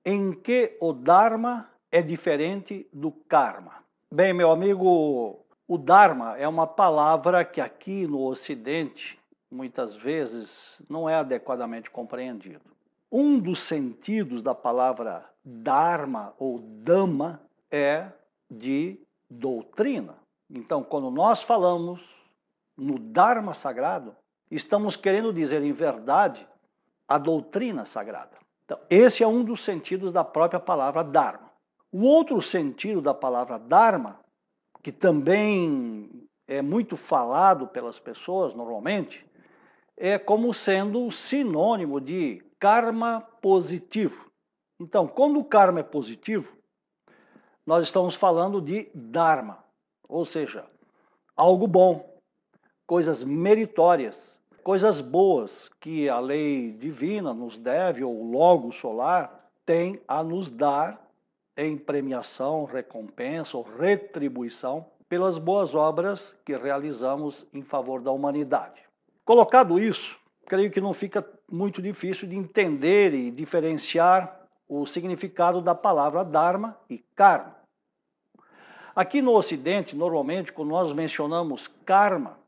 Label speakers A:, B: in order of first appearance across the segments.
A: Em que o Dharma é diferente do Karma? Bem, meu amigo, o Dharma é uma palavra que aqui no Ocidente, muitas vezes, não é adequadamente compreendido. Um dos sentidos da palavra Dharma ou Dhamma é de doutrina. Então, quando nós falamos no Dharma sagrado, estamos querendo dizer, em verdade, a doutrina sagrada. Então, esse é um dos sentidos da própria palavra Dharma. O outro sentido da palavra Dharma, que também é muito falado pelas pessoas normalmente, é como sendo sinônimo de karma positivo. Então, quando o karma é positivo, nós estamos falando de Dharma, ou seja, algo bom, coisas meritórias, coisas boas que a lei divina nos deve, ou o logo solar, tem a nos dar em premiação, recompensa ou retribuição pelas boas obras que realizamos em favor da humanidade. Colocado isso, creio que não fica muito difícil de entender e diferenciar o significado da palavra Dharma e Karma. Aqui no Ocidente, normalmente, quando nós mencionamos Karma,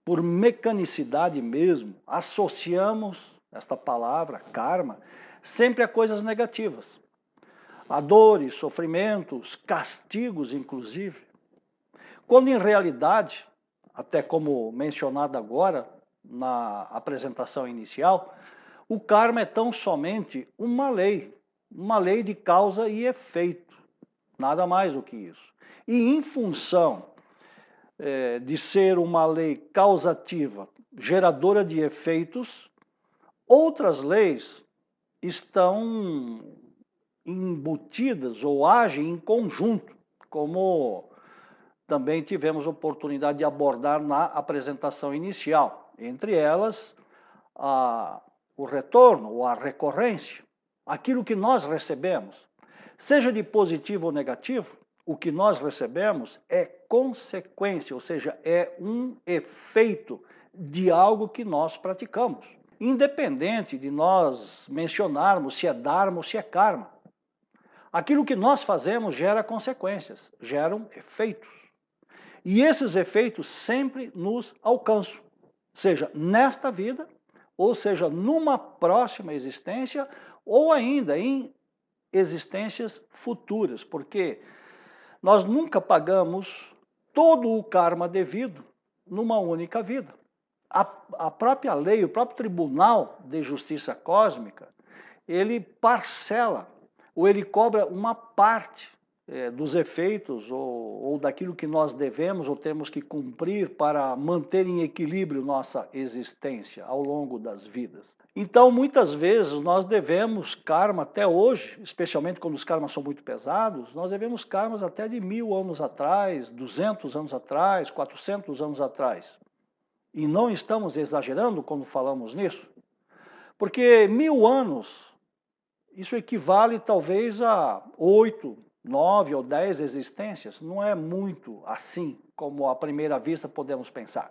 A: por mecanicidade mesmo, associamos esta palavra, karma, sempre a coisas negativas. A dores, sofrimentos, castigos, inclusive. Quando em realidade, até como mencionado agora na apresentação inicial, o karma é tão somente uma lei de causa e efeito, nada mais do que isso. E em função de ser uma lei causativa, geradora de efeitos, outras leis estão embutidas ou agem em conjunto, como também tivemos oportunidade de abordar na apresentação inicial. Entre elas, o retorno ou a recorrência, aquilo que nós recebemos, seja de positivo ou negativo, o que nós recebemos é consequência, ou seja, é um efeito de algo que nós praticamos. Independente de nós mencionarmos se é Dharma ou se é Karma. Aquilo que nós fazemos gera consequências, geram efeitos. E esses efeitos sempre nos alcançam, seja nesta vida, ou seja numa próxima existência, ou ainda em existências futuras, porque nós nunca pagamos todo o karma devido numa única vida. A própria lei, o próprio Tribunal de Justiça Cósmica, ele parcela, ou ele cobra uma parte dos efeitos ou daquilo que nós devemos ou temos que cumprir para manter em equilíbrio nossa existência ao longo das vidas. Então, muitas vezes, nós devemos karma até hoje, especialmente quando os karmas são muito pesados, nós devemos karmas até de 1000 anos atrás, 200 anos atrás, 400 anos atrás. E não estamos exagerando quando falamos nisso, porque 1000 anos, isso equivale talvez a 8, 9 ou 10 existências, não é muito assim como à primeira vista podemos pensar.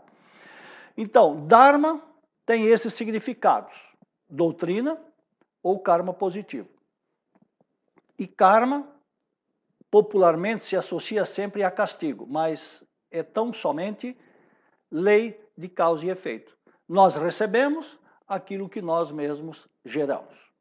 A: Então, Dharma tem esses significados, doutrina ou karma positivo. E karma, popularmente, se associa sempre a castigo, mas é tão somente lei de causa e efeito. Nós recebemos aquilo que nós mesmos geramos.